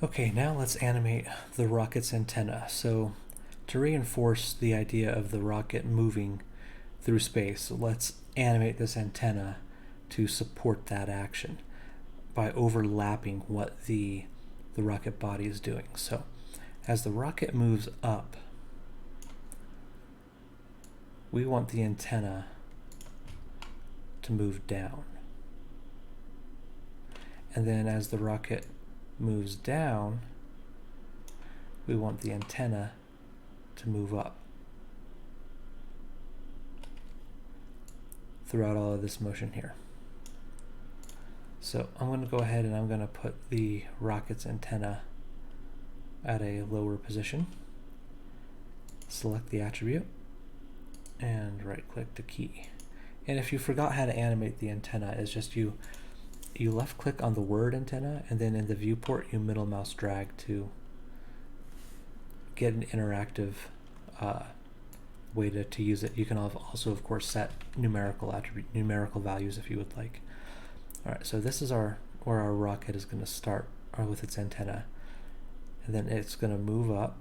Okay, now let's animate the rocket's antenna. So to reinforce the idea of the rocket moving through space, let's animate this antenna to support that action by overlapping what the rocket body is doing. So as the rocket moves up, we want the antenna to move down. And then as the rocket moves down, we want the antenna to move up throughout all of this motion here. So I'm going to go ahead and I'm going to put the rocket's antenna at a lower position. Select the attribute and right click the key. And if you forgot how to animate the antenna, it's just you left click on the word antenna, and then in the viewport you middle mouse drag to get an interactive way to use it. You can also of course set numerical values if you would like. Alright, so this is where our rocket is going to start with its antenna, and then it's going to move up,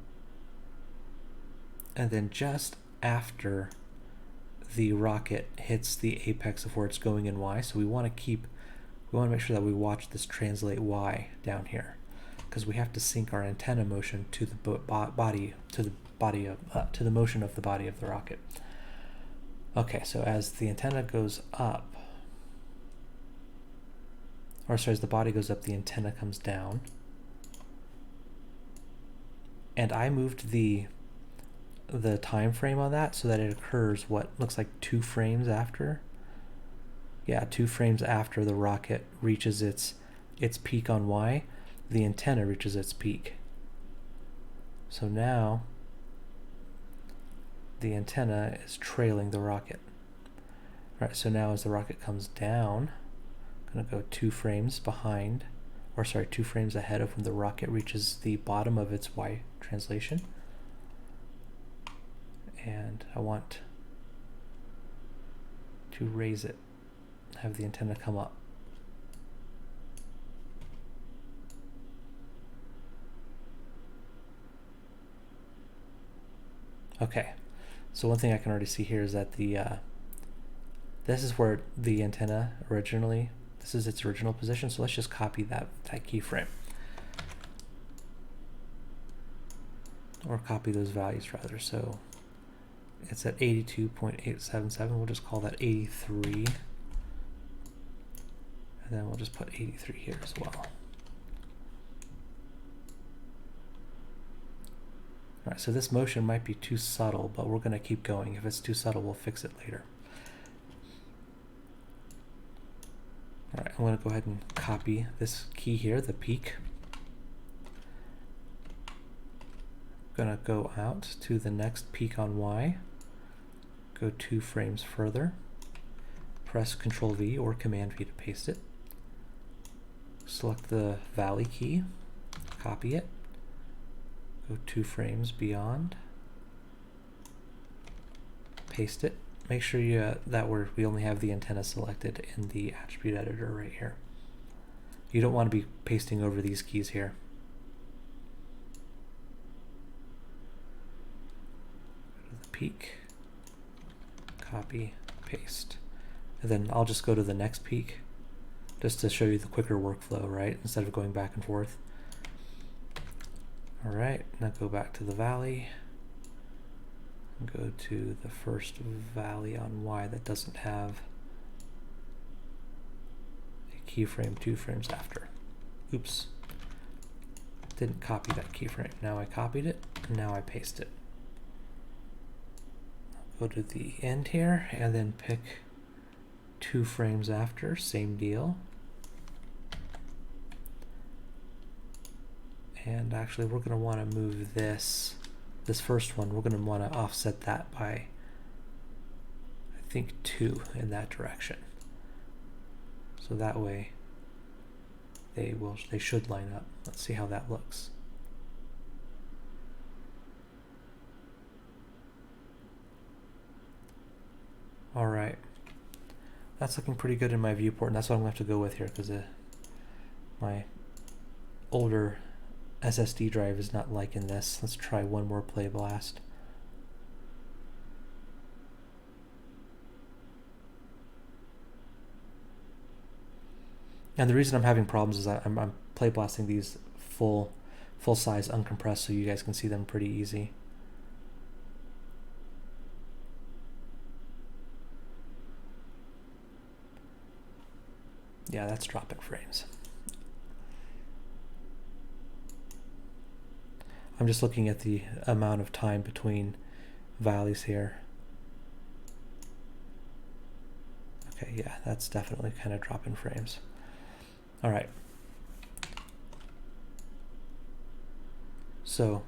and then just after the rocket hits the apex of where it's going in Y, so we want to make sure that we watch this translate Y down here, because we have to sync our antenna motion to the motion of the body of the rocket. Okay, so as the antenna goes up, as the body goes up, the antenna comes down. And I moved the time frame on that so that it occurs what looks like 2 frames after. Yeah, 2 frames after the rocket reaches its peak on Y, the antenna reaches its peak. So now the antenna is trailing the rocket. Alright, so now as the rocket comes down, I'm going to go 2 frames behind, 2 frames ahead of when the rocket reaches the bottom of its Y translation. And I want to raise it, have the antenna come up. Okay, so one thing I can already see here is that this is where the antenna this is its original position, so let's just copy that keyframe. Or copy those values rather. So it's at 82.877, we'll just call that 83. And then we'll just put 83 here as well. Alright, so this motion might be too subtle, but we're going to keep going. If it's too subtle, we'll fix it later. Alright, I'm going to go ahead and copy this key here, the peak. I'm going to go out to the next peak on Y, go 2 frames further, press Ctrl V or Command V to paste it, select the valley key, copy it, go 2 frames beyond, paste it. Make sure we only have the antenna selected in the attribute editor right here. You don't want to be pasting over these keys here. Go to the peak, copy, paste. And then I'll just go to the next peak just to show you the quicker workflow, right? Instead of going back and forth. All right, now go back to the valley. Go to the first valley on Y that doesn't have a keyframe 2 frames after. Oops. Didn't copy that keyframe. Now I copied it, and now I paste it. I'll go to the end here, and then pick 2 frames after, same deal. And actually we're going to want to move this first one, we're going to want to offset that by, I think, 2 in that direction. So that way they should line up. Let's see how that looks. All right, that's looking pretty good in my viewport, and that's what I'm going to have to go with here, because my older SSD drive is not liking this. Let's try one more play blast. And the reason I'm having problems is I'm play blasting these full size uncompressed so you guys can see them pretty easy. Yeah, that's dropping frames. I'm just looking at the amount of time between valleys here. Okay, yeah, that's definitely kind of dropping frames. All right. So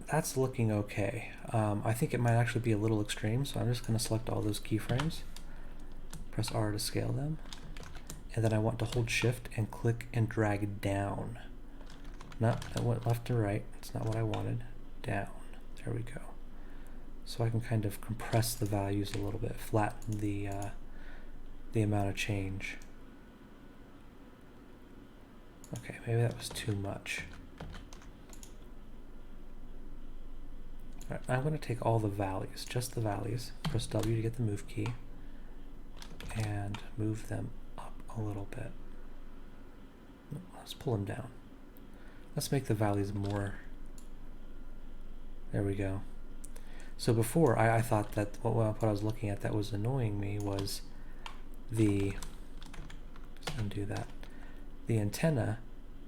that's looking okay. I think it might actually be a little extreme, so I'm just going to select all those keyframes, press R to scale them, and then I want to hold shift and click and drag down. No, that went left to right. It's not what I wanted. Down. There we go. So I can kind of compress the values a little bit, flatten the amount of change. Okay, maybe that was too much. All right, I'm going to take all the valleys, just the valleys, press W to get the move key, and move them up a little bit. Let's pull them down. Let's make the valleys more. There we go. So before, I thought that what I was looking at that was annoying me was the, let's undo that, the antenna,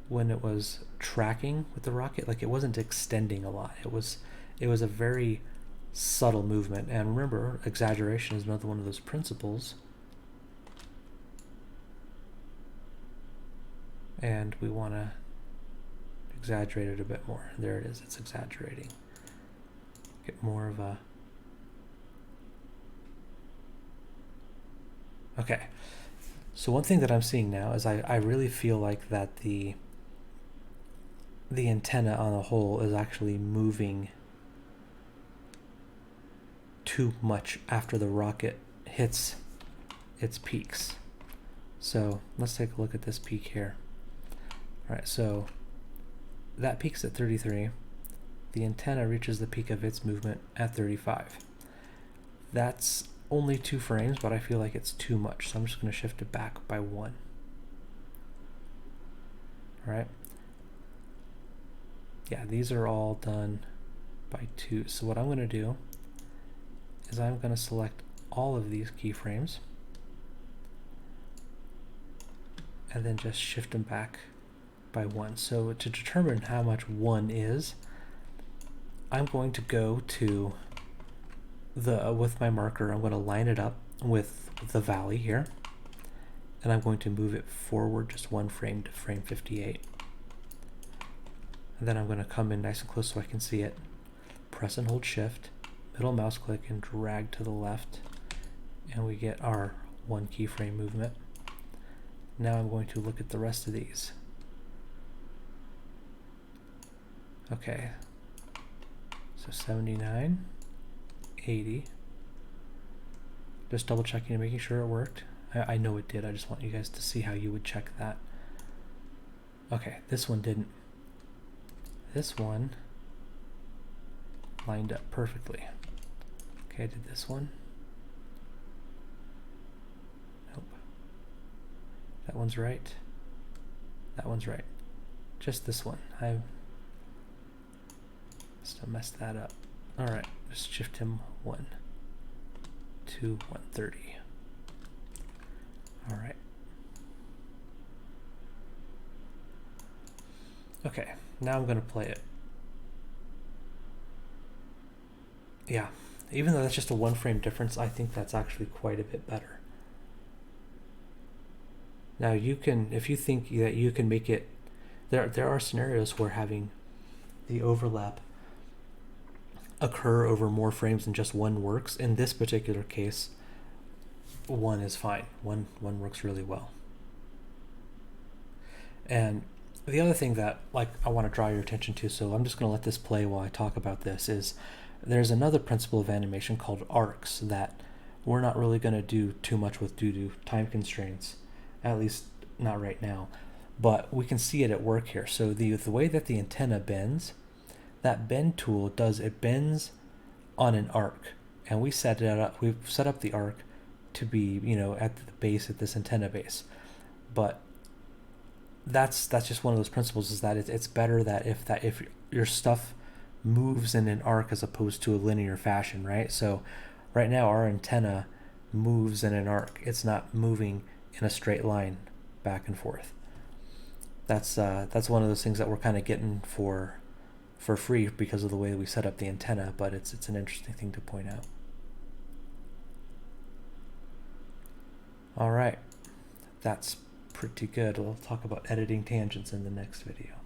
when it was tracking with the rocket, like it wasn't extending a lot. It was a very subtle movement. And remember, exaggeration is another one of those principles. And we want to exaggerate it a bit more. There it is, it's exaggerating. Get more of a... Okay, so one thing that I'm seeing now is I really feel like that the antenna on the whole is actually moving too much after the rocket hits its peaks. So let's take a look at this peak here. All right, so that peaks at 33. The antenna reaches the peak of its movement at 35. That's only 2 frames, but I feel like it's too much, so I'm just going to shift it back by 1. All right. Yeah, these are all done by 2. So what I'm going to do is I'm going to select all of these keyframes and then just shift them back by 1. So to determine how much 1 is, I'm going to go to with my marker, I'm going to line it up with the valley here, and I'm going to move it forward just 1 frame to frame 58. And then I'm going to come in nice and close so I can see it, press and hold shift, middle mouse click and drag to the left, and we get our 1 keyframe movement. Now I'm going to look at the rest of these. Okay, so 79, 80, just double checking and making sure it worked. I know it did, I just want you guys to see how you would check that. Okay, this one didn't. This one lined up perfectly. Okay, I did this one. Nope. That one's right. That one's right. Just this one. I must have messed that up. Alright, just shift him 1 to 130. Alright. Okay, now I'm going to play it. Yeah, even though that's just a 1 frame difference, I think that's actually quite a bit better. Now you can, if you think that you can make it, there are scenarios where having the overlap occur over more frames than just 1 works. In this particular case, 1 is fine. One works really well. And the other thing that I want to draw your attention to, so I'm just going to let this play while I talk about this, is there's another principle of animation called arcs that we're not really going to do too much with due to time constraints, at least not right now. but we can see it at work here. So the way that the antenna bends, that bend tool it bends on an arc, and we've set up the arc to be, you know, at the base, at this antenna base. But that's just one of those principles, is that it's better that if your stuff moves in an arc as opposed to a linear fashion, right? So right now our antenna moves in an arc. It's not moving in a straight line back and forth. That's one of those things that we're kind of getting for free because of the way we set up the antenna, but it's an interesting thing to point out. All right, that's pretty good. We'll talk about editing tangents in the next video.